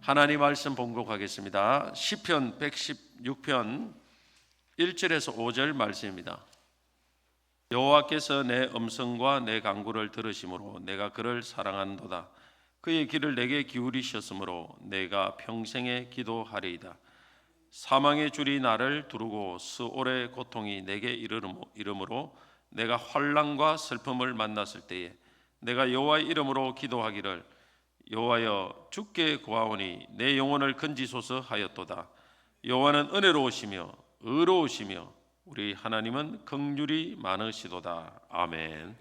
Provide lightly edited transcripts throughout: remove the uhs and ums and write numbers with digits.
하나님 말씀 봉독하겠습니다. 시편 116편 1절에서 5절 말씀입니다. 여호와께서 내 음성과 내 간구를 들으심으로 내가 그를 사랑한도다. 그의 귀를 내게 기울이셨으므로 내가 평생에 기도하리이다. 사망의 줄이 나를 두르고 스올의 고통이 내게 이르므로 내가 환난과 슬픔을 만났을 때에 내가 여호와의 이름으로 기도하기를 여호와여 주께 구하오니 내 영혼을 건지소서 하였도다. 여호와는 은혜로우시며 의로우시며 우리 하나님은 긍휼이 많으시도다. 아멘.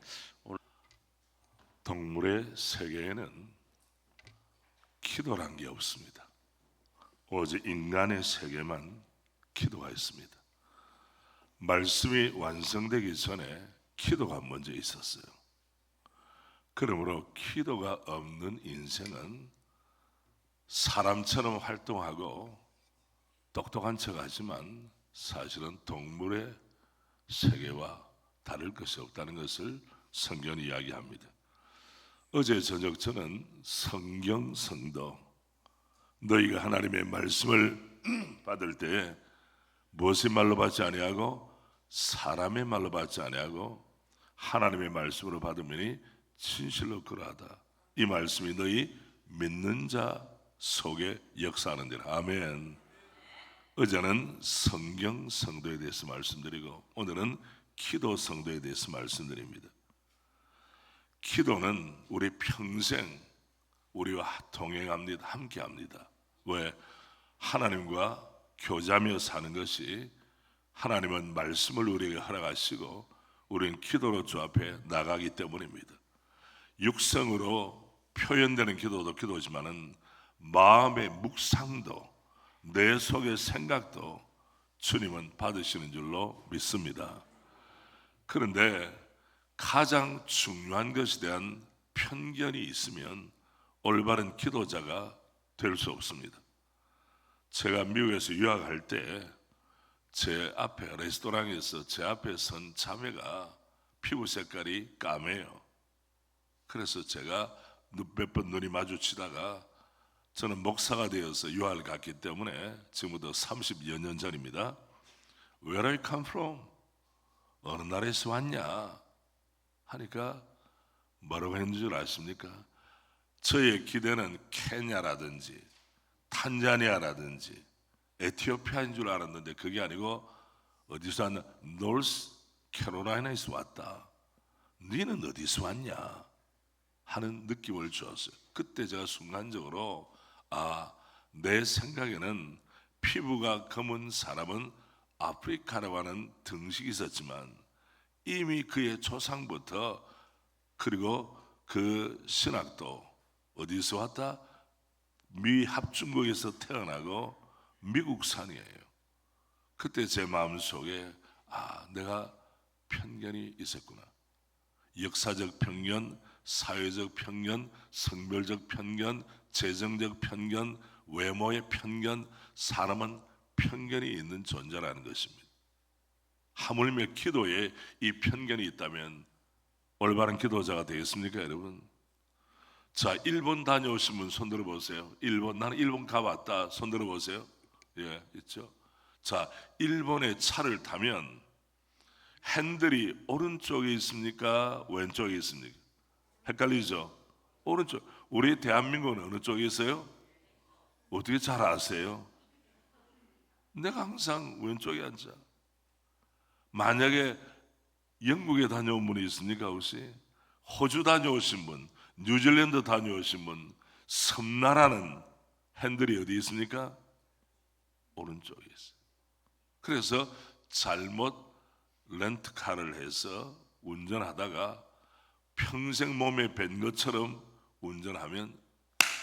동물의 세계에는 기도란 게 없습니다. 오직 인간의 세계만 기도가 있습니다. 말씀이 완성되기 전에 기도가 먼저 있었어요. 그러므로 기도가 없는 인생은 사람처럼 활동하고 똑똑한 척하지만 사실은 동물의 세계와 다를 것이 없다는 것을 성경이 이야기합니다. 어제 저녁 저는 성경 성도, 너희가 하나님의 말씀을 받을 때 무엇의 말로 받지 아니하고 사람의 말로 받지 아니하고 하나님의 말씀으로 받으면 진실로 그러하다. 이 말씀이 너희 믿는 자 속에 역사하는지라. 아멘. 어제는 성경 성도에 대해서 말씀드리고 오늘은 기도 성도에 대해서 말씀드립니다. 기도는 우리 평생 우리와 동행합니다. 함께합니다. 왜? 하나님과 교제하며 사는 것이, 하나님은 말씀을 우리에게 허락하시고 우리는 기도로 주 앞에 나가기 때문입니다. 육성으로 표현되는 기도도 기도지만은 마음의 묵상도, 내 속의 생각도 주님은 받으시는 줄로 믿습니다. 그런데 가장 중요한 것에 대한 편견이 있으면 올바른 기도자가 될 수 없습니다. 제가 미국에서 유학할 때 제 앞에 레스토랑에서 제 앞에 선 자매가 피부 색깔이 까매요. 그래서 제가 몇 번 눈이 마주치다가, 저는 목사가 되어서 유학을 갔기 때문에 지금부터 30여 년 전입니다. Where are you come from? 어느 나라에서 왔냐? 하니까 뭐라고 했는 줄 아십니까? 저의 기대는 케냐라든지 탄자니아라든지 에티오피아인 줄 알았는데 그게 아니고 어디서 왔나? 노스 캐롤라이나에서 왔다. 너는 어디서 왔냐? 하는 느낌을 주었어요. 그때 제가 순간적으로 내 생각에는 피부가 검은 사람은 아프리카라고 하는 등식이 있었지만 이미 그의 조상부터, 그리고 그 신학도 어디서 왔다? 미 합중국에서 태어나고 미국산이에요. 그때 제 마음속에 내가 편견이 있었구나. 역사적 편견, 사회적 편견, 성별적 편견, 재정적 편견, 외모의 편견, 사람은 편견이 있는 존재라는 것입니다. 하물며 기도에 이 편견이 있다면 올바른 기도자가 되겠습니까, 여러분? 자, 일본 다녀오신 분 손 들어보세요. 나는 일본 가봤다. 손 들어보세요. 예, 있죠. 자, 일본에 차를 타면 핸들이 오른쪽에 있습니까? 왼쪽에 있습니까? 헷갈리죠? 오른쪽. 우리 대한민국은 어느 쪽에 있어요? 어떻게 잘 아세요? 내가 항상 왼쪽에 앉아. 만약에 영국에 다녀온 분이 있습니까? 혹시 호주 다녀오신 분, 뉴질랜드 다녀오신 분, 섬나라는 핸들이 어디 있습니까? 오른쪽에 있어요. 그래서 잘못 렌트카를 해서 운전하다가 평생 몸에 밴 것처럼 운전하면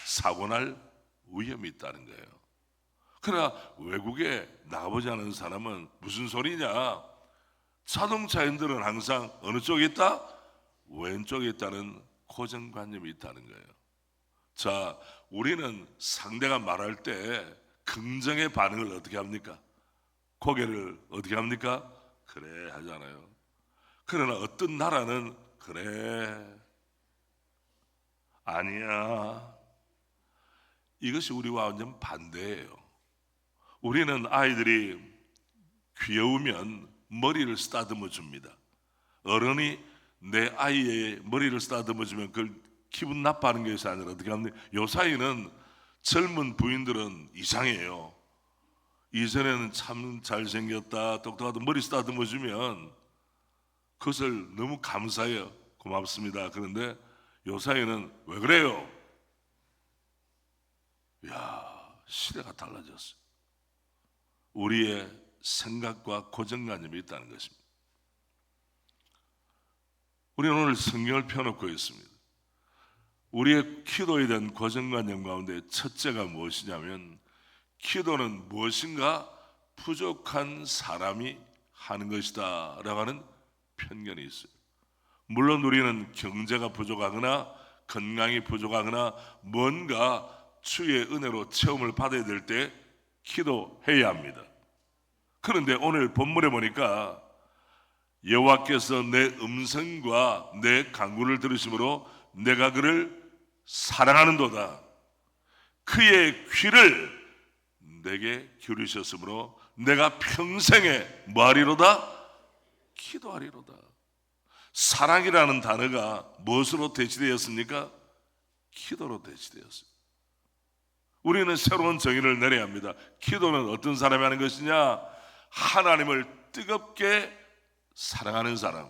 사고날 위험이 있다는 거예요. 그러나 외국에 나가보지 않은 사람은 무슨 소리냐? 자동차인들은 항상 어느 쪽에 있다? 왼쪽에 있다는 고정관념이 있다는 거예요. 자, 우리는 상대가 말할 때 긍정의 반응을 어떻게 합니까? 고개를 어떻게 합니까? 그래 하잖아요. 그러나 어떤 나라는 그래 아니야 이것이 우리와 완전 반대예요. 우리는 아이들이 귀여우면 머리를 쓰다듬어 줍니다. 어른이 내 아이의 머리를 쓰다듬어 주면 그걸 기분 나빠하는 것이 아니라 어떻게 하면 요 사이는 젊은 부인들은 이상해요. 이전에는 참 잘생겼다 똑똑하다 머리 쓰다듬어 주면 그것을 너무 감사해요. 고맙습니다. 그런데 요 사이는 왜 그래요? 야, 시대가 달라졌어요. 우리의 생각과 고정관념이 있다는 것입니다. 우리는 오늘 성경을 펴놓고 있습니다. 우리의 기도에 대한 고정관념 가운데 첫째가 무엇이냐면 기도는 무엇인가 부족한 사람이 하는 것이다 라고 하는 편견이 있어요. 물론 우리는 경제가 부족하거나 건강이 부족하거나 뭔가 주의 은혜로 체험을 받아야 될 때 기도해야 합니다. 그런데 오늘 본문에 보니까 여호와께서 내 음성과 내 간구를 들으심으로 내가 그를 사랑하는도다. 그의 귀를 내게 기울이셨으므로 내가 평생에 뭐하리로다? 기도하리로다. 사랑이라는 단어가 무엇으로 대치되었습니까? 기도로 대치되었습니다. 우리는 새로운 정의를 내려야 합니다. 기도는 어떤 사람이 하는 것이냐? 하나님을 뜨겁게 사랑하는 사람.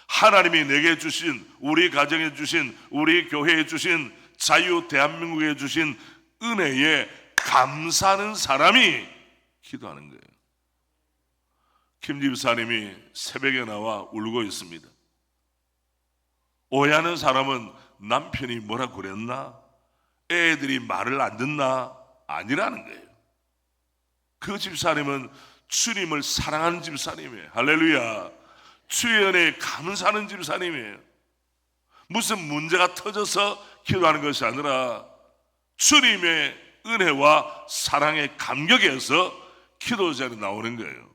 하나님이 내게 주신, 우리 가정에 주신, 우리 교회에 주신, 자유 대한민국에 주신 은혜에 감사하는 사람이 기도하는 거예요. 김 집사님이 새벽에 나와 울고 있습니다. 오해하는 사람은 남편이 뭐라 그랬나? 애들이 말을 안 듣나? 아니라는 거예요. 그 집사님은 주님을 사랑하는 집사님이에요. 할렐루야. 주의 은혜에 감사하는 집사님이에요. 무슨 문제가 터져서 기도하는 것이 아니라 주님의 은혜와 사랑의 감격에서 기도 자리에 나오는 거예요.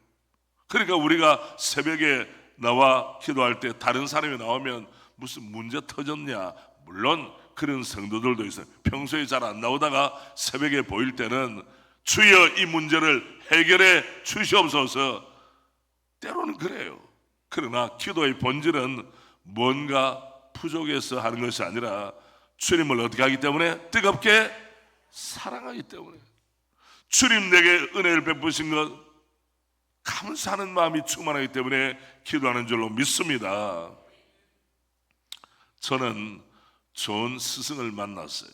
그러니까 우리가 새벽에 나와 기도할 때 다른 사람이 나오면 무슨 문제 터졌냐? 물론 그런 성도들도 있어요. 평소에 잘 안 나오다가 새벽에 보일 때는 주여 이 문제를 해결해 주시옵소서. 때로는 그래요. 그러나 기도의 본질은 뭔가 부족해서 하는 것이 아니라 주님을 어떻게 하기 때문에? 뜨겁게 사랑하기 때문에. 주님 내게 은혜를 베푸신 것 감사하는 마음이 충만하기 때문에 기도하는 줄로 믿습니다. 저는 좋은 스승을 만났어요.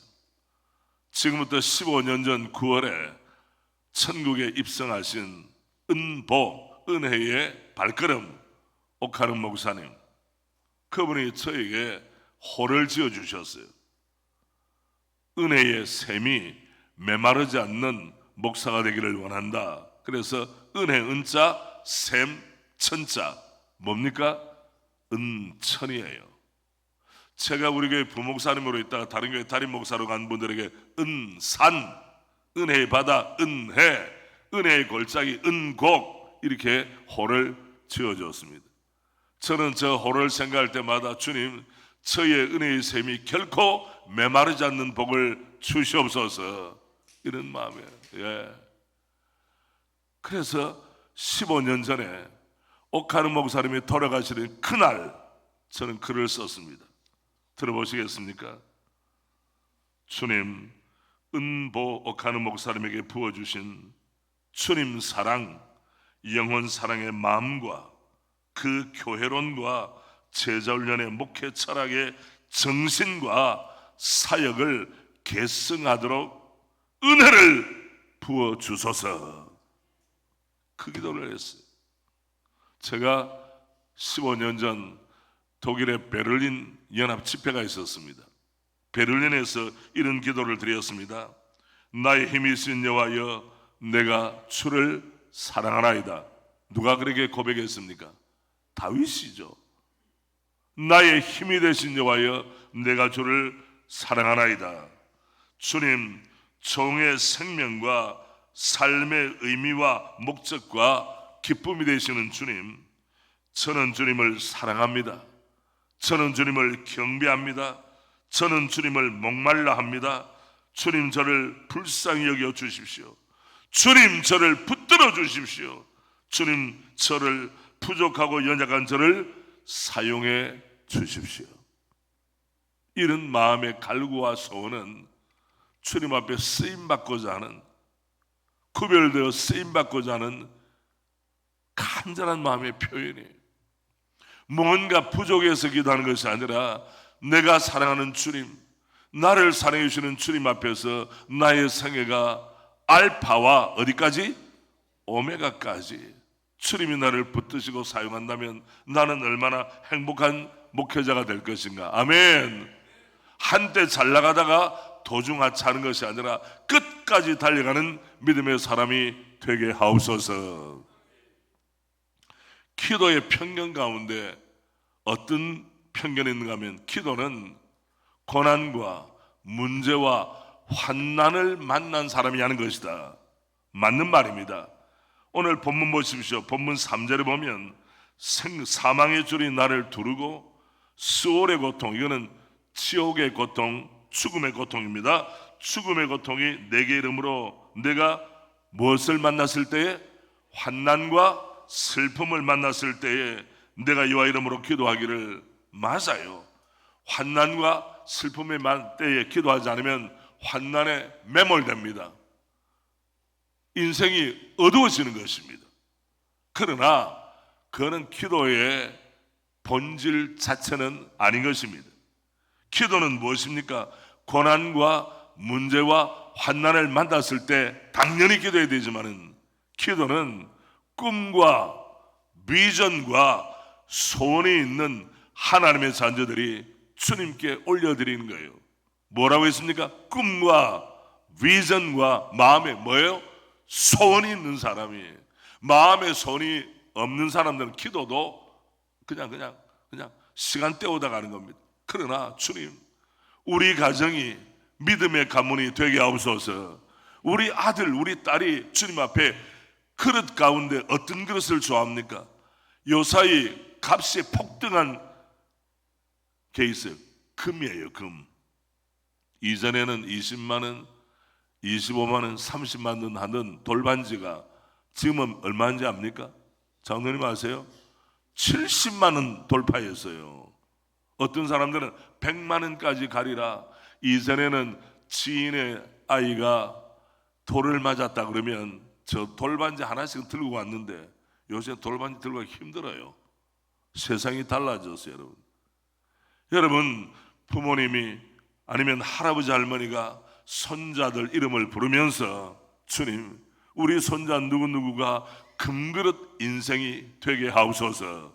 지금부터 15년 전 9월에 천국에 입성하신 은보, 은혜의 발걸음 옥하름 목사님, 그분이 저에게 호를 지어주셨어요. 은혜의 샘이 메마르지 않는 목사가 되기를 원한다. 그래서 은혜 은자, 샘 천자, 뭡니까? 은천이에요. 제가 우리 교회 부목사님으로 있다가 다른 교회 담임 목사로 간 분들에게 은산, 은혜의 바다, 은혜, 은혜의 골짜기, 은곡 이렇게 호를 지어줬습니다. 저는 저 호를 생각할 때마다 주님, 저의 은혜의 샘이 결코 메마르지 않는 복을 주시옵소서, 이런 마음이에요. 예. 그래서 15년 전에 옥하름 목사님이 돌아가시는 그날 저는 글을 썼습니다. 들어보시겠습니까? 주님, 은보 옥하름 목사님에게 부어주신 주님 사랑, 영혼 사랑의 마음과 그 교회론과 제자훈련의 목회 철학의 정신과 사역을 계승하도록 은혜를 부어주소서, 그 기도를 했어요. 제가 15년 전 독일의 베를린 연합 집회가 있었습니다. 베를린에서 이런 기도를 드렸습니다. 나의 힘이신 여호와여, 내가 주를 사랑하나이다. 누가 그렇게 고백했습니까? 다윗이죠. 나의 힘이 되신 여호와여, 내가 주를 사랑하나이다. 주님, 종의 생명과 삶의 의미와 목적과 기쁨이 되시는 주님, 저는 주님을 사랑합니다. 저는 주님을 경배합니다. 저는 주님을 목말라 합니다. 주님 저를 불쌍히 여겨 주십시오. 주님 저를 붙들어 주십시오. 주님 저를 부족하고 연약한 저를 사용해 주십시오. 이런 마음의 갈구와 소원은 주님 앞에 쓰임받고자 하는, 구별되어 쓰임받고자 하는 간절한 마음의 표현이에요. 뭔가 부족해서 기도하는 것이 아니라 내가 사랑하는 주님, 나를 사랑해 주시는 주님 앞에서 나의 생애가 알파와 어디까지? 오메가까지 주님이 나를 붙드시고 사용한다면 나는 얼마나 행복한 목회자가 될 것인가. 아멘. 한때 잘 나가다가 도중하차하는 것이 아니라 끝까지 달려가는 믿음의 사람이 되게 하옵소서. 기도의 편견 가운데 어떤 편견이 있는가 하면, 기도는 고난과 문제와 환난을 만난 사람이 하는 것이다. 맞는 말입니다. 오늘 본문 보십시오. 본문 3절에 보면 사망의 줄이 나를 두르고 수월의 고통, 이거는 지옥의 고통, 죽음의 고통입니다. 죽음의 고통이 내게 이름으로 내가 무엇을 만났을 때에? 환난과 슬픔을 만났을 때에 내가 이와 이름으로 기도하기를. 맞아요. 환난과 슬픔의 때에 기도하지 않으면 환난에 매몰됩니다. 인생이 어두워지는 것입니다. 그러나 그거는 기도의 본질 자체는 아닌 것입니다. 기도는 무엇입니까? 고난과 문제와 환난을 만났을 때 당연히 기도해야 되지만은, 기도는 꿈과 비전과 소원이 있는 하나님의 자녀들이 주님께 올려드리는 거예요. 뭐라고 했습니까? 꿈과 비전과 마음에 뭐예요? 소원이 있는 사람이에요. 마음에 소원이 없는 사람들은 기도도 그냥 시간 때우다 가는 겁니다. 그러나 주님, 우리 가정이 믿음의 가문이 되게 하옵소서. 우리 아들, 우리 딸이 주님 앞에 그릇 가운데 어떤 그릇을 좋아합니까? 요사이 값이 폭등한 게 있어요. 금이에요, 금. 이전에는 20만 원, 25만 원, 30만 원 하는 돌반지가 지금은 얼마인지 압니까? 장로님 아세요? 70만 원 돌파했어요. 어떤 사람들은 100만 원까지 가리라. 이전에는 지인의 아이가 돌을 맞았다 그러면 저 돌반지 하나씩 들고 왔는데 요새 돌반지 들고 가기 힘들어요. 세상이 달라졌어요, 여러분. 여러분, 부모님이 아니면 할아버지 할머니가 손자들 이름을 부르면서 주님, 우리 손자 누구누구가 금그릇 인생이 되게 하옵소서,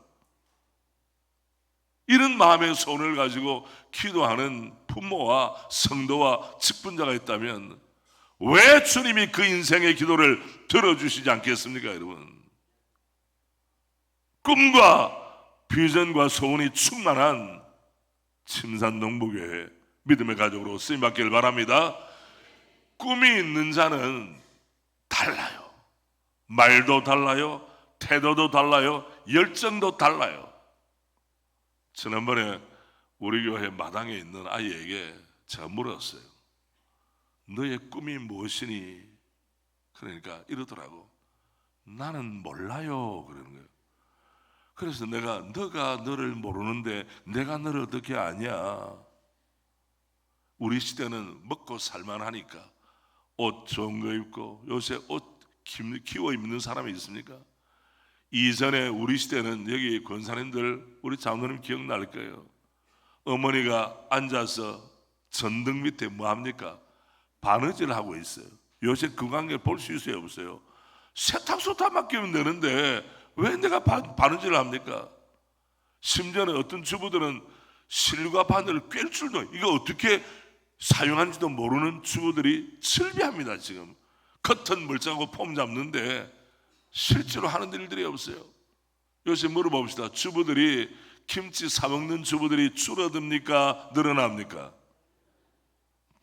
이런 마음의 소원을 가지고 기도하는 부모와 성도와 직분자가 있다면 왜 주님이 그 인생의 기도를 들어주시지 않겠습니까, 여러분? 꿈과 비전과 소원이 충만한 침산농부교회 믿음의 가족으로 쓰임받기를 바랍니다. 꿈이 있는 자는 달라요. 말도 달라요. 태도도 달라요. 열정도 달라요. 지난번에 우리 교회 마당에 있는 아이에게 제가 물었어요. 너의 꿈이 무엇이니? 그러니까 이러더라고. 나는 몰라요. 그러는 거예요. 그래서 내가, 너가 너를 모르는데 내가 너를 어떻게 아냐? 우리 시대는 먹고 살만하니까 옷 좋은 거 입고, 요새 옷 키워 입는 사람이 있습니까? 이전에 우리 시대는, 여기 권사님들 우리 장로님 기억날 거예요. 어머니가 앉아서 전등 밑에 뭐 합니까? 바느질 하고 있어요. 요새 그 관계 볼 수 있어요, 없어요? 세탁소 다 맡기면 되는데 왜 내가 바느질을 합니까? 심지어는 어떤 주부들은 실과 바늘을 꿰 줄도, 이거 어떻게 사용하는지도 모르는 주부들이 즐비합니다. 지금 커튼 멀쩡하고 폼 잡는데 실제로 하는 일들이 없어요. 요새 물어봅시다. 주부들이, 김치 사 먹는 주부들이 줄어듭니까? 늘어납니까?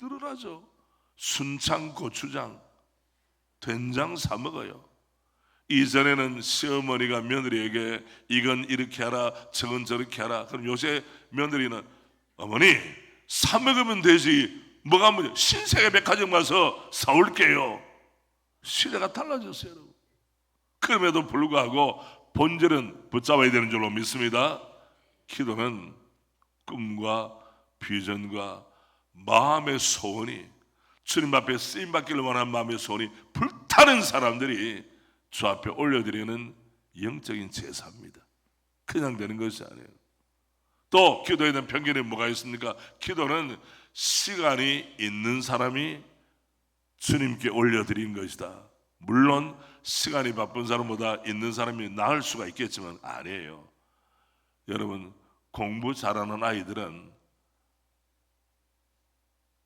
늘어나죠. 순창, 고추장, 된장 사 먹어요. 이전에는 시어머니가 며느리에게 이건 이렇게 하라, 저건 저렇게 하라. 그럼 요새 며느리는 어머니 사 먹으면 되지 뭐가 문제? 신세계 백화점 가서 사올게요. 시대가 달라졌어요, 여러분. 그럼에도 불구하고 본질은 붙잡아야 되는 줄로 믿습니다. 기도는 꿈과 비전과 마음의 소원이, 주님 앞에 쓰임받기를 원하는 마음의 소원이 불타는 사람들이 주 앞에 올려드리는 영적인 제사입니다. 그냥 되는 것이 아니에요. 또 기도에 대한 편견이 뭐가 있습니까? 기도는 시간이 있는 사람이 주님께 올려드린 것이다. 물론 시간이 바쁜 사람보다 있는 사람이 나을 수가 있겠지만 아니에요. 여러분, 공부 잘하는 아이들은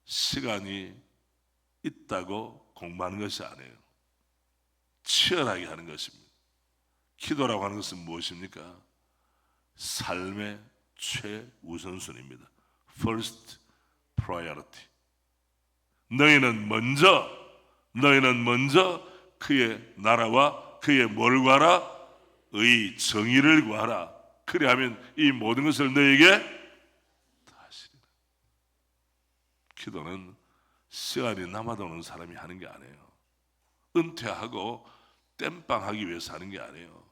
시간이 있다고 공부하는 것이 아니에요. 치열하게 하는 것입니다. 기도라고 하는 것은 무엇입니까? 삶의 최우선순위입니다. First priority. 너희는 먼저 그의 나라와 그의 뭘 구하라? 의 정의를 구하라. 그리하면 이 모든 것을 너에게 다 하시리라. 기도는 시간이 남아도는 사람이 하는 게 아니에요. 은퇴하고 땜빵하기 위해서 하는 게 아니에요.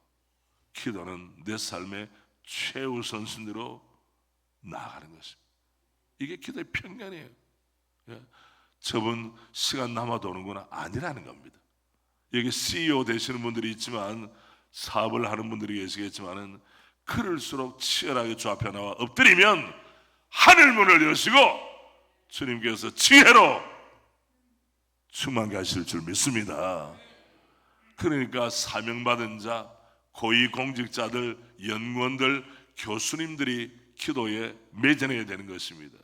기도는 내 삶의 최우선순위로 나아가는 것입니다. 이게 기도의 편견이에요. 저분 시간 남아도는구나, 아니라는 겁니다. 여기 CEO 되시는 분들이 있지만, 사업을 하는 분들이 계시겠지만은, 그럴수록 치열하게 주 앞에 나와 엎드리면 하늘 문을 여시고 주님께서 지혜로 충만케 하실 줄 믿습니다. 그러니까 사명받은 자, 고위공직자들, 연구원들, 교수님들이 기도에 매진해야 되는 것입니다.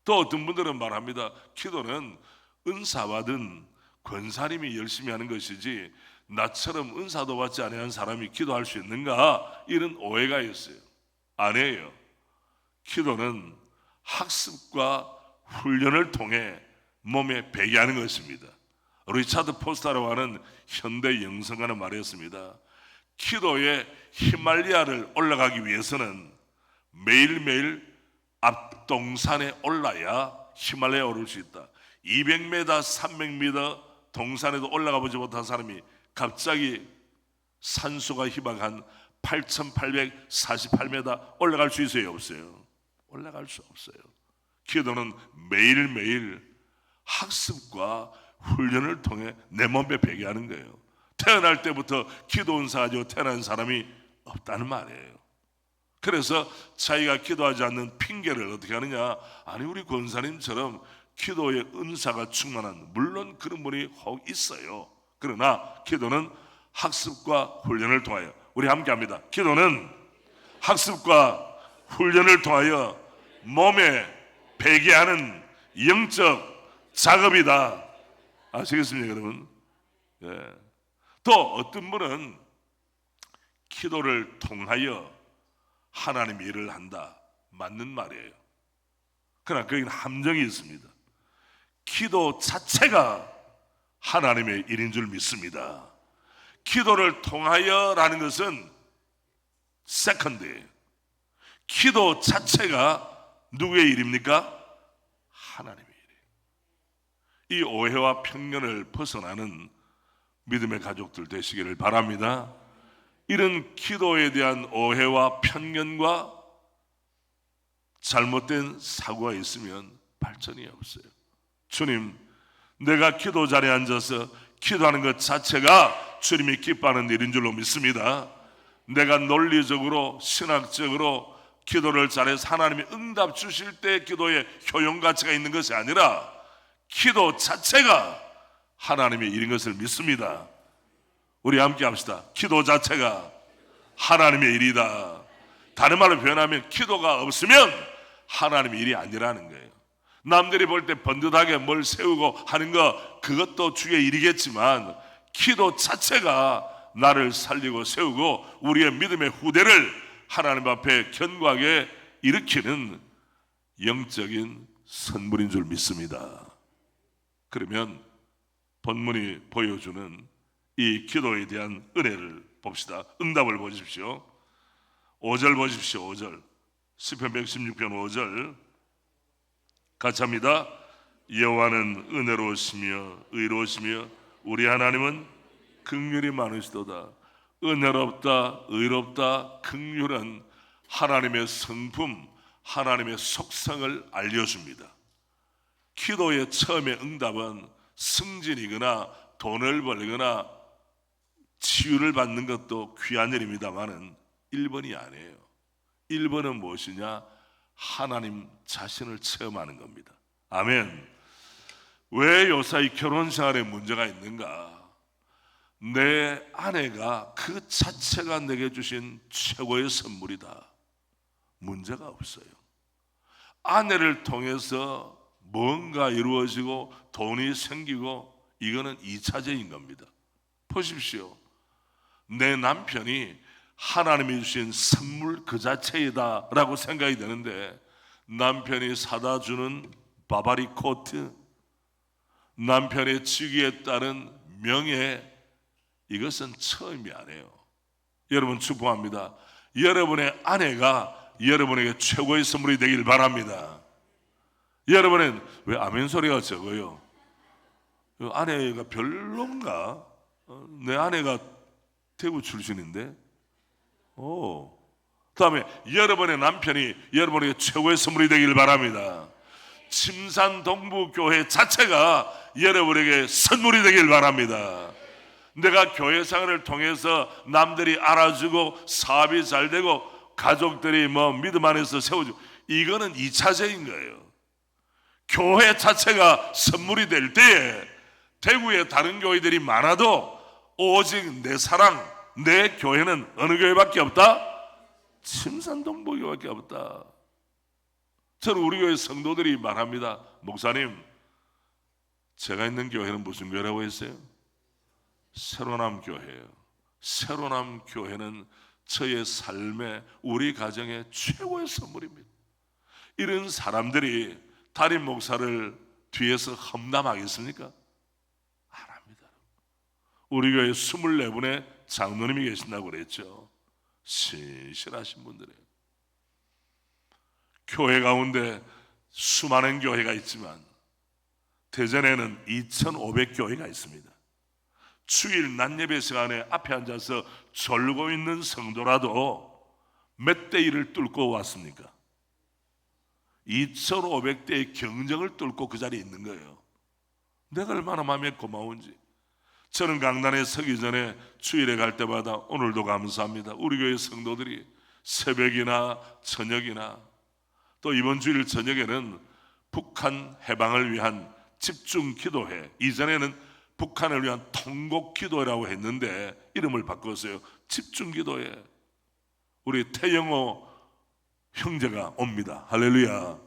또 어떤 분들은 말합니다. 기도는 은사받은 권사님이 열심히 하는 것이지 나처럼 은사도 받지 아니한 사람이 기도할 수 있는가? 이런 오해가 있어요. 아니에요. 기도는 학습과 훈련을 통해 몸에 배게 하는 것입니다. 리차드 포스터라고 하는 현대 영성가는 말했습니다. 기도의 히말리아를 올라가기 위해서는 매일매일 앞동산에 올라야 히말라야에 오를 수 있다. 200m, 300m 동산에도 올라가 보지 못한 사람이 갑자기 산소가 희박한 8,848m 올라갈 수 있어요, 없어요? 올라갈 수 없어요. 기도는 매일매일 학습과 훈련을 통해 내 몸에 배게 하는 거예요. 태어날 때부터 기도 은사 가지고 태어난 사람이 없다는 말이에요. 그래서 자기가 기도하지 않는 핑계를 어떻게 하느냐? 아니, 우리 권사님처럼 기도의 은사가 충만한, 물론 그런 분이 혹 있어요. 그러나 기도는 학습과 훈련을 통하여, 우리 함께 합니다. 기도는 학습과 훈련을 통하여 몸에 배게 하는 영적 작업이다. 아시겠습니까, 여러분? 예. 또 어떤 분은 기도를 통하여 하나님의 일을 한다. 맞는 말이에요. 그러나 거기는 함정이 있습니다. 기도 자체가 하나님의 일인 줄 믿습니다. 기도를 통하여라는 것은 세컨드예요. 기도 자체가 누구의 일입니까? 하나님의 일이에요. 이 오해와 편견을 벗어나는 믿음의 가족들 되시기를 바랍니다. 이런 기도에 대한 오해와 편견과 잘못된 사고가 있으면 발전이 없어요. 주님, 내가 기도 자리에 앉아서 기도하는 것 자체가 주님이 기뻐하는 일인 줄로 믿습니다. 내가 논리적으로 신학적으로 기도를 잘해서 하나님이 응답 주실 때 기도에 효용 가치가 있는 것이 아니라 기도 자체가 하나님의 일인 것을 믿습니다. 우리 함께 합시다. 기도 자체가 하나님의 일이다. 다른 말로 표현하면 기도가 없으면 하나님의 일이 아니라는 거예요. 남들이 볼 때 번듯하게 뭘 세우고 하는 거, 그것도 주의 일이겠지만 기도 자체가 나를 살리고 세우고 우리의 믿음의 후대를 하나님 앞에 견고하게 일으키는 영적인 선물인 줄 믿습니다. 그러면 본문이 보여주는 이 기도에 대한 은혜를 봅시다. 응답을 보십시오. 5절 보십시오. 5절, 시편 116편 5절 같이 합니다. 여호와는 은혜로우시며 의로우시며 우리 하나님은 긍휼이 많으시도다. 은혜롭다, 의롭다, 긍휼은 하나님의 성품, 하나님의 속성을 알려줍니다. 기도의 처음의 응답은 승진이거나 돈을 벌거나 치유를 받는 것도 귀한 일입니다만은 1번이 아니에요. 1번은 무엇이냐? 하나님 자신을 체험하는 겁니다. 아멘. 왜 요사이 결혼 생활에 문제가 있는가? 내 아내가 그 자체가 내게 주신 최고의 선물이다. 문제가 없어요. 아내를 통해서 뭔가 이루어지고 돈이 생기고 이거는 2차적인 겁니다. 보십시오. 내 남편이 하나님이 주신 선물 그 자체이다 라고 생각이 되는데, 남편이 사다 주는 바바리 코트, 남편의 직위에 따른 명예, 이것은 처음이 아니에요. 여러분 축복합니다. 여러분의 아내가 여러분에게 최고의 선물이 되길 바랍니다. 여러분은 왜 아멘 소리가 적어요? 아내가 별론가? 내 아내가 대구 출신인데. 다음에 여러분의 남편이 여러분에게 최고의 선물이 되길 바랍니다. 침산동부교회 자체가 여러분에게 선물이 되길 바랍니다. 내가 교회 생활을 통해서 남들이 알아주고 사업이 잘 되고 가족들이 믿음 안에서 세워주고, 이거는 2차적인 거예요. 교회 자체가 선물이 될 때에 대구에 다른 교회들이 많아도 오직 내 사랑, 내 교회는 어느 교회밖에 없다? 침산동부교회밖에 없다. 저는 우리 교회 성도들이 말합니다. 목사님, 제가 있는 교회는 무슨 교회라고 했어요? 새로남 교회예요. 새로남 교회는 저의 삶에, 우리 가정의 최고의 선물입니다. 이런 사람들이 담임 목사를 뒤에서 험담하겠습니까? 안 합니다. 우리 교회 24분의 장로님이 계신다고 그랬죠. 신실하신 분들이에요. 교회 가운데 수많은 교회가 있지만 대전에는 2,500교회가 있습니다. 주일 낮예배 시간에 앞에 앉아서 졸고 있는 성도라도 몇 대 1을 뚫고 왔습니까? 2,500대의 경쟁을 뚫고 그 자리에 있는 거예요. 내가 얼마나 마음에 고마운지. 저는 강단에 서기 전에 주일에 갈 때마다 오늘도 감사합니다. 우리 교회 성도들이 새벽이나 저녁이나 또 이번 주일 저녁에는 북한 해방을 위한 집중 기도회, 이전에는 북한을 위한 통곡 기도회라고 했는데 이름을 바꿨어요. 집중 기도회. 우리 태영호 형제가 옵니다. 할렐루야.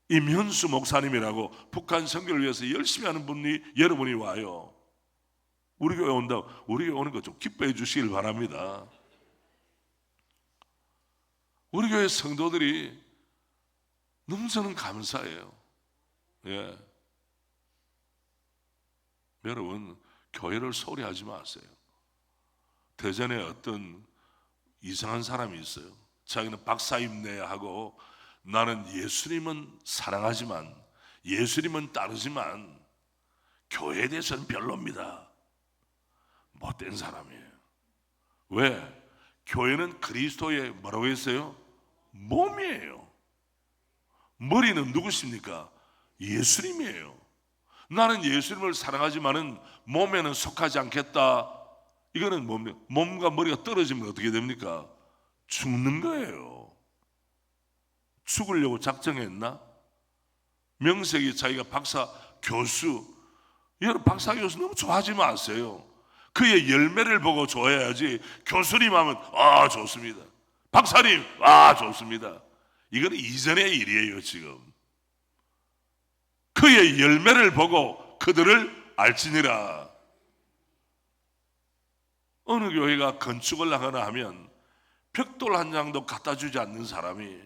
임현수 목사님이라고 북한 선교를 위해서 열심히 하는 분이, 여러분이 와요. 우리 교회 온다고, 우리 교회 오는 거 좀 기뻐해 주시길 바랍니다. 우리 교회 성도들이 너무 저는 감사해요. 예. 여러분, 교회를 소홀히 하지 마세요. 대전에 어떤 이상한 사람이 있어요. 자기는 박사임내 하고, 나는 예수님은 사랑하지만, 예수님은 따르지만 교회에 대해서는 별로입니다. 못된 사람이에요. 왜? 교회는 그리스도의 뭐라고 했어요? 몸이에요. 머리는 누구십니까? 예수님이에요. 나는 예수님을 사랑하지만은 몸에는 속하지 않겠다. 이거는 몸과 머리가 떨어지면 어떻게 됩니까? 죽는 거예요. 죽으려고 작정했나? 명색이 자기가 박사 교수. 여러분, 박사 교수 너무 좋아하지 마세요. 그의 열매를 보고 좋아해야지. 교수님 하면 좋습니다. 박사님 좋습니다. 이거는 이전의 일이에요. 지금 그의 열매를 보고 그들을 알지니라. 어느 교회가 건축을 하거나 하면 벽돌 한 장도 갖다 주지 않는 사람이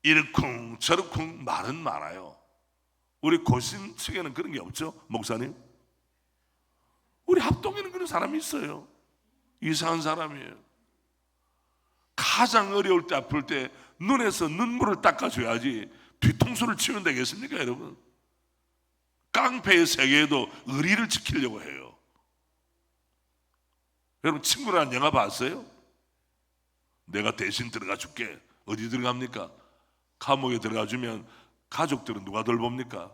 이르쿵 저르쿵 말은 많아요. 우리 고신 측에는 그런 게 없죠, 목사님? 우리 합동에는 그런 사람이 있어요. 이상한 사람이에요. 가장 어려울 때, 아플 때 눈에서 눈물을 닦아줘야지 뒤통수를 치면 되겠습니까, 여러분? 깡패의 세계에도 의리를 지키려고 해요. 여러분, 친구라는 영화 봤어요? 내가 대신 들어가 줄게. 어디 들어갑니까? 감옥에 들어가 주면 가족들은 누가 돌봅니까?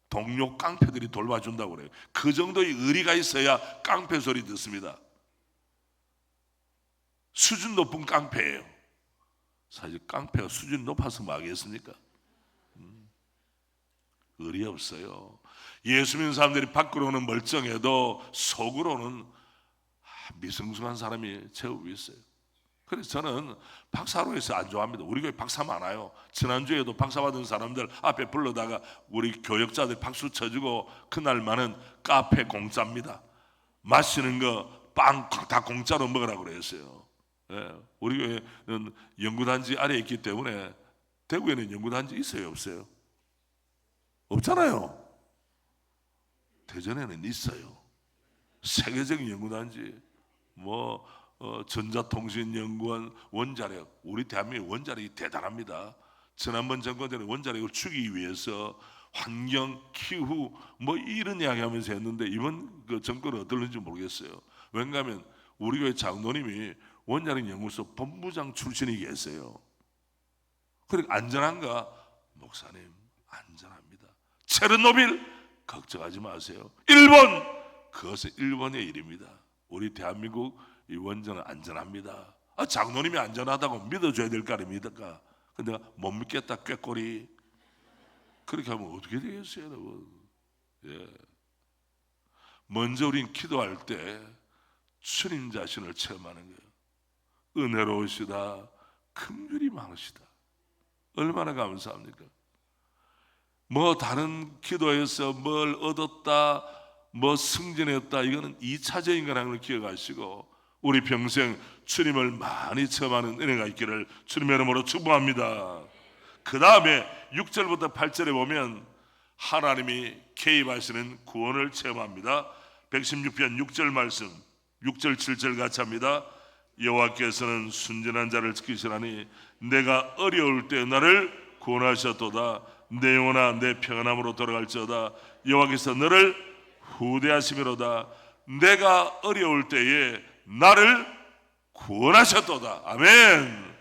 동료 깡패들이 돌봐준다고 그래요. 그 정도의 의리가 있어야 깡패 소리 듣습니다. 수준 높은 깡패예요. 사실 깡패가 수준 높아서 뭐 하겠습니까? 의리 없어요. 예수 믿는 사람들이 밖으로는 멀쩡해도 속으로는 미성숙한 사람이 제일 위에 있어요. 그래서 저는 박사로 해서 안 좋아합니다. 우리 교회 박사 많아요. 지난주에도 박사 받은 사람들 앞에 불러다가 우리 교역자들 박수 쳐주고, 그날만은 카페 공짜입니다. 마시는 거 빵 다 공짜로 먹으라고 그랬어요. 예, 우리 교회는 연구단지 아래에 있기 때문에. 대구에는 연구단지 있어요, 없어요? 없잖아요. 대전에는 있어요. 세계적인 연구단지, 전자통신연구원 원자력, 우리 대한민국 원자력이 대단합니다. 지난번 정권 때는 원자력을 추기 위해서 환경, 기후 이런 이야기 하면서 했는데, 이번 그 정권은 어떨는지 모르겠어요. 왜냐하면 우리 교회 장로님이 원자력 연구소 본부장 출신이 계세요. 그러니까 안전한가? 목사님, 안전합니다. 체르노빌 걱정하지 마세요. 일본, 그것은 일본의 일입니다. 우리 대한민국 이 원전은 안전합니다. 장로님이 안전하다고 믿어줘야 될 거 아닙니까? 근데 내가 못 믿겠다, 꾀꼬리. 그렇게 하면 어떻게 되겠어요, 여러분? 예. 먼저 우린 기도할 때 주님 자신을 체험하는 거예요. 은혜로우시다, 긍휼이 많으시다. 얼마나 감사합니까? 다른 기도에서 뭘 얻었다, 승진했다, 이거는 2차적인 거라는 걸 기억하시고, 우리 평생 주님을 많이 체험하는 은혜가 있기를 주님의 이름으로 축복합니다. 그 다음에 6절부터 8절에 보면 하나님이 개입하시는 구원을 체험합니다. 116편 6절 말씀, 6절 7절 같이 합니다. 여호와께서는 순전한 자를 지키시라니 내가 어려울 때 나를 구원하셨도다. 내 영혼아 내 평안함으로 돌아갈지어다. 여호와께서 너를 후대하심이로다. 내가 어려울 때에 나를 구원하셨도다. 아멘.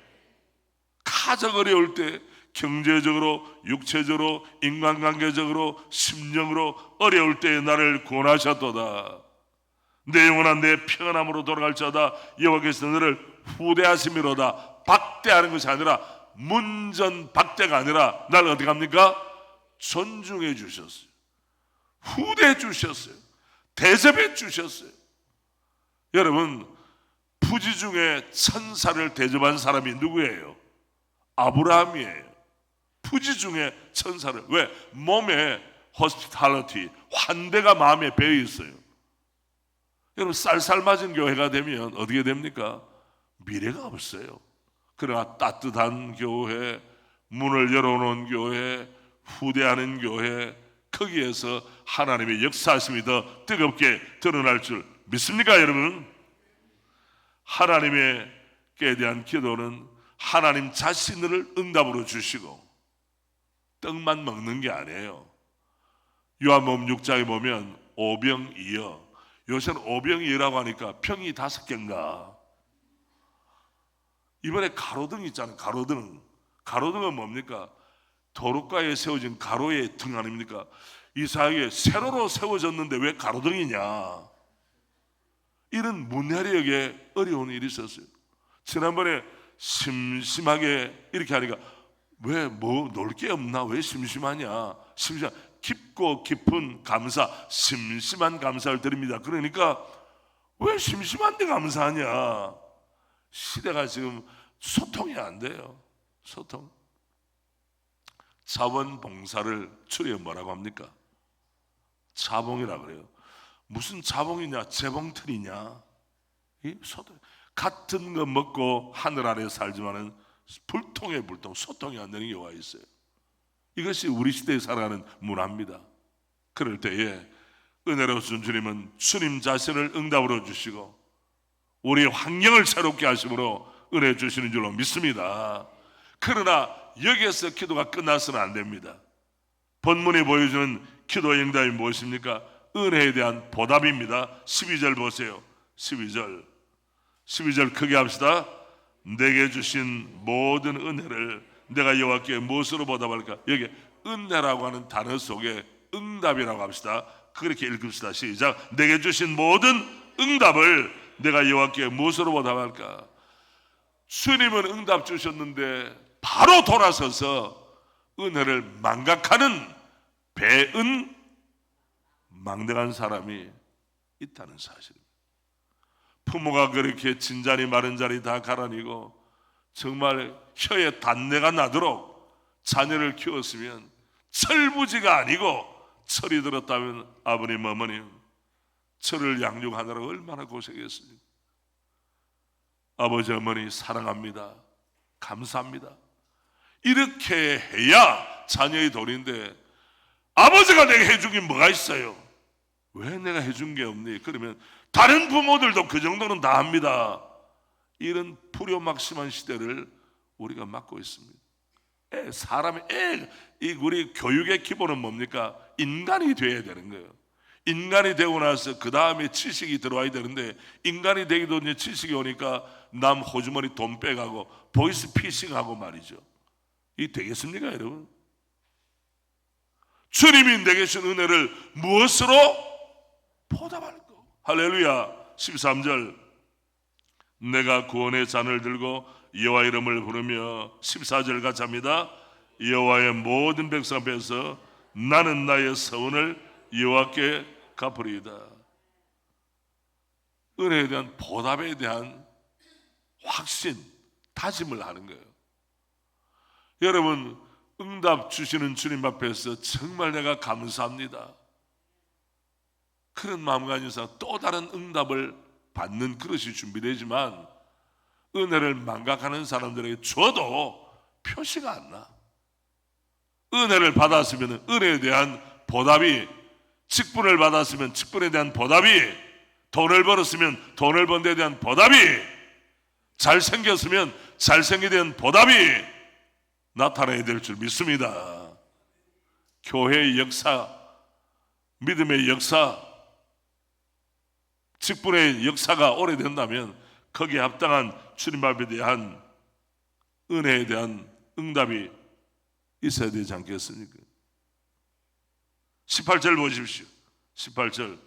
가장 어려울 때, 경제적으로, 육체적으로, 인간관계적으로, 심령으로 어려울 때에 나를 구원하셨도다. 내 영혼아 내 평안함으로 돌아갈지어다. 여호와께서 너를 후대하심이로다. 박대하는 것이 아니라, 문전박대가 아니라 나를 어떻게 합니까? 존중해 주셨어요. 후대해 주셨어요. 대접해 주셨어요. 여러분, 부지 중에 천사를 대접한 사람이 누구예요? 아브라함이에요. 부지 중에 천사를. 왜? 몸에 hospitality, 환대가 마음에 배어 있어요. 여러분, 쌀쌀맞은 교회가 되면 어떻게 됩니까? 미래가 없어요. 그러나 따뜻한 교회, 문을 열어놓은 교회, 후대하는 교회, 거기에서 하나님의 역사하심이 더 뜨겁게 드러날 줄 믿습니까, 여러분? 하나님께 대한 기도는 하나님 자신을 응답으로 주시고 떡만 먹는 게 아니에요. 요한복음 6장에 보면 오병이어, 요새는 오병이어라고 하니까 병이 5개인가. 이번에 가로등 있잖아요. 가로등은 뭡니까? 도로가에 세워진 가로의 등 아닙니까? 이상하게 세로로 세워졌는데 왜 가로등이냐? 이런 문해력에 어려운 일이 있었어요. 지난번에 심심하게 이렇게 하니까 왜 놀 게 없나? 왜 심심하냐? 깊고 깊은 감사, 심심한 감사를 드립니다. 그러니까 왜 심심한데 감사하냐? 시대가 지금 소통이 안 돼요. 소통. 자원봉사를 줄여 뭐라고 합니까? 자봉이라 그래요. 무슨 자봉이냐? 재봉틀이냐? 같은 거 먹고 하늘 아래 살지만은 불통에 불통, 소통이 안 되는 경우가 있어요. 이것이 우리 시대에 살아가는 문화입니다. 그럴 때에 은혜로우신 주님은 주님 자신을 응답으로 주시고 우리 환경을 새롭게 하심으로 은혜 주시는 줄로 믿습니다. 그러나 여기에서 기도가 끝나서는 안 됩니다. 본문이 보여주는 기도 응답이 무엇입니까? 은혜에 대한 보답입니다. 12절 보세요. 12절 크게 합시다. 내게 주신 모든 은혜를 내가 여호와께 무엇으로 보답할까? 여기 은혜라고 하는 단어 속에 응답이라고 합시다. 그렇게 읽읍시다. 시작. 내게 주신 모든 응답을 내가 여호와께 무엇으로 보답할까? 주님은 응답 주셨는데 바로 돌아서서 은혜를 망각하는 배은 망대한 사람이 있다는 사실입니다. 부모가 그렇게 진자리 마른자리 다 가라니고 정말 혀에 단내가 나도록 자녀를 키웠으면 철부지가 아니고 철이 들었다면 아버님 어머님 저를 양육하느라 얼마나 고생했습니까? 아버지 어머니 사랑합니다. 감사합니다. 이렇게 해야 자녀의 도리인데 아버지가 내게 해준 게 뭐가 있어요? 왜 내가 해준 게 없니? 그러면 다른 부모들도 그 정도는 다 합니다. 이런 불효막심한 시대를 우리가 맞고 있습니다. 우리 교육의 기본은 뭡니까? 인간이 돼야 되는 거예요. 인간이 되고 나서 그 다음에 지식이 들어와야 되는데 인간이 되기도 이제 지식이 오니까 남 호주머니 돈 빼가고 보이스 피싱하고 말이죠. 이 되겠습니까 여러분? 주님이 내게 주신 은혜를 무엇으로 보답할까? 할렐루야. 13절 내가 구원의 잔을 들고 여호와 이름을 부르며 14절 같이 합니다. 여호와의 모든 백성 앞에서 나는 나의 서원을 여호와께 갚으리이다. 은혜에 대한 보답에 대한 확신, 다짐을 하는 거예요. 여러분 응답 주시는 주님 앞에서 정말 내가 감사합니다. 그런 마음을 가지고서 또 다른 응답을 받는 그릇이 준비되지만 은혜를 망각하는 사람들에게 줘도 표시가 안 나. 은혜를 받았으면 은혜에 대한 보답이, 직분을 받았으면 직분에 대한 보답이, 돈을 벌었으면 돈을 번 데 대한 보답이, 잘생겼으면 잘생기에 대한 보답이 나타나야 될 줄 믿습니다. 교회의 역사, 믿음의 역사, 직분의 역사가 오래된다면 거기에 합당한 주님 앞에 대한 은혜에 대한 응답이 있어야 되지 않겠습니까? 18절 보십시오. 18절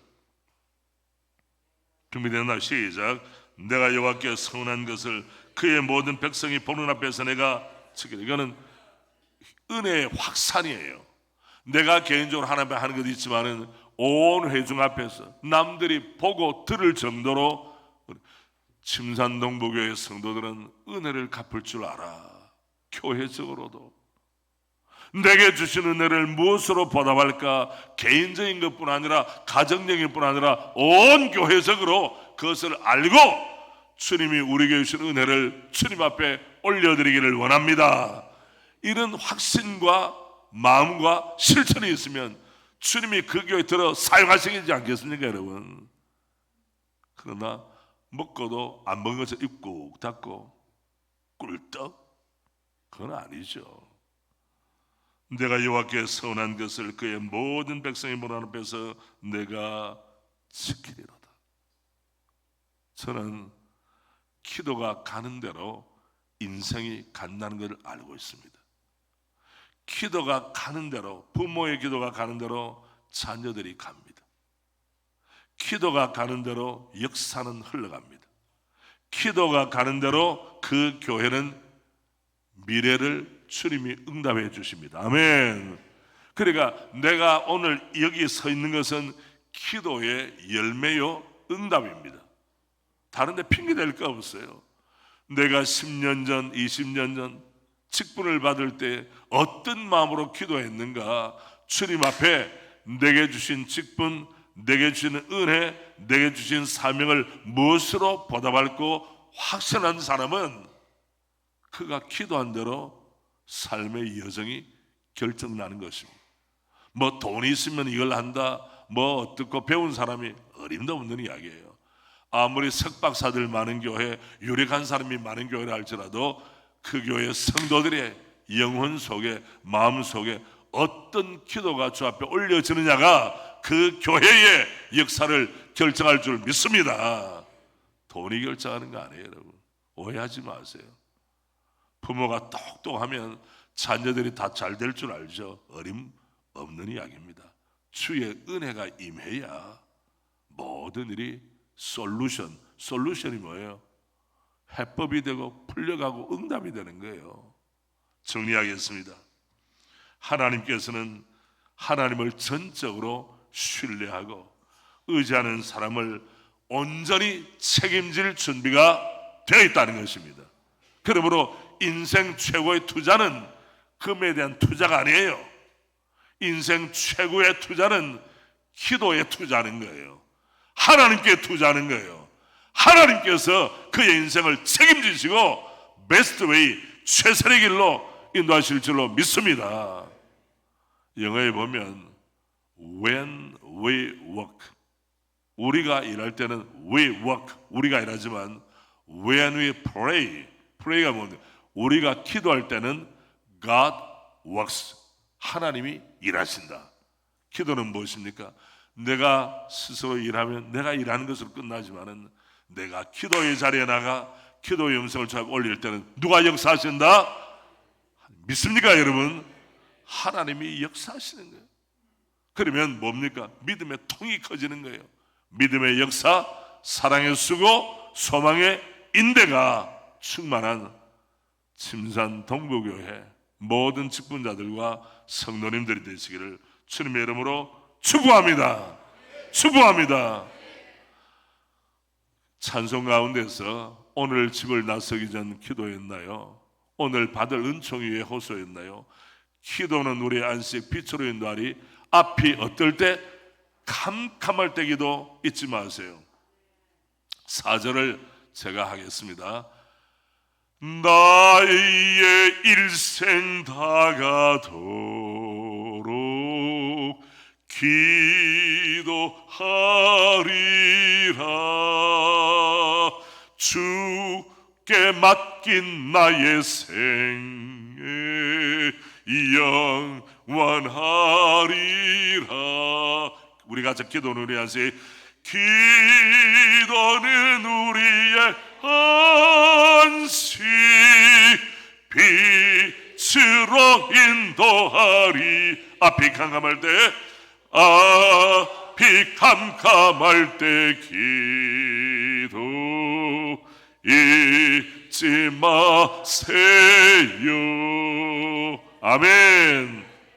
준비됐나? 시작. 내가 여호와께 서운한 것을 그의 모든 백성이 보는 앞에서 내가 지키라. 이거는 은혜의 확산이에요. 내가 개인적으로 하나님 앞에 하는 것도 있지만은 온 회중 앞에서 남들이 보고 들을 정도로 침산동부교회 성도들은 은혜를 갚을 줄 알아. 교회적으로도 내게 주신 은혜를 무엇으로 보답할까? 개인적인 것뿐 아니라 가정적인 뿐 아니라 온 교회적으로 그것을 알고 주님이 우리에게 주신 은혜를 주님 앞에 올려드리기를 원합니다. 이런 확신과 마음과 실천이 있으면 주님이 그 교회에 들어 사용하시지 않겠습니까 여러분? 그러나 먹고도 안 먹은 것을 입 꾹 닫고 꿀떡? 그건 아니죠. 내가 여호와께 서운한 것을 그의 모든 백성의 문 앞에서 내가 지키리로다. 저는 기도가 가는 대로 인생이 간다는 것을 알고 있습니다. 기도가 가는 대로, 부모의 기도가 가는 대로 자녀들이 갑니다. 기도가 가는 대로 역사는 흘러갑니다. 기도가 가는 대로 그 교회는 미래를 주님이 응답해 주십니다. 아멘. 그러니까 내가 오늘 여기 서 있는 것은 기도의 열매요 응답입니다. 다른 데 핑계 댈 거 없어요. 내가 10년 전, 20년 전 직분을 받을 때 어떤 마음으로 기도했는가? 주님 앞에 내게 주신 직분, 내게 주신 은혜, 내게 주신 사명을 무엇으로 보답할고 확신한 사람은 그가 기도한 대로 삶의 여정이 결정나는 것입니다. 뭐 돈이 있으면 이걸 한다, 뭐 어떻고 배운 사람이 어림도 없는 이야기예요. 아무리 석박사들 많은 교회, 유력한 사람이 많은 교회를 할지라도 그 교회 성도들의 영혼 속에, 마음 속에 어떤 기도가 주 앞에 올려지느냐가 그 교회의 역사를 결정할 줄 믿습니다. 돈이 결정하는 거 아니에요, 여러분. 오해하지 마세요. 부모가 똑똑하면 자녀들이 다 잘 될 줄 알죠. 어림없는 이야기입니다. 주의 은혜가 임해야 모든 일이 솔루션이 뭐예요? 해법이 되고 풀려가고 응답이 되는 거예요. 정리하겠습니다. 하나님께서는 하나님을 전적으로 신뢰하고 의지하는 사람을 온전히 책임질 준비가 되어 있다는 것입니다. 그러므로 인생 최고의 투자는 금에 대한 투자가 아니에요. 인생 최고의 투자는 기도에 투자하는 거예요. 하나님께 투자하는 거예요. 하나님께서 그의 인생을 책임지시고 베스트 웨이, 최선의 길로 인도하실 줄로 믿습니다. 영어에 보면 when we work, 우리가 일할 때는 we work, 우리가 일하지만 when we pray가 뭔데? 우리가 기도할 때는 God works, 하나님이 일하신다. 기도는 무엇입니까? 내가 스스로 일하면 내가 일하는 것으로 끝나지만은 내가 기도의 자리에 나가 기도의 음성을 저 올릴 때는 누가 역사하신다? 믿습니까, 여러분? 하나님이 역사하시는 거예요. 그러면 뭡니까? 믿음의 통이 커지는 거예요. 믿음의 역사, 사랑의 수고, 소망의 인대가 충만한 침산 동부교회 모든 직분자들과 성도님들이 되시기를 주님의 이름으로 축복합니다. 축복합니다. 찬송 가운데서 오늘 집을 나서기 전 기도했나요? 오늘 받을 은총 위에 호소했나요? 기도는 우리의 안식 빛으로 인도하리. 앞이 어떨 때 캄캄할 때기도 잊지 마세요. 4절을 제가 하겠습니다. 나의 일생 다가도록 기도하리라. 주께 맡긴 나의 생애 영원하리라. 우리 같이 기도는 우리 안식, 기도는 우리의 안식 빛으로 인도하리. 앞이 캄캄할 때 기도 잊지 마세요. 아멘.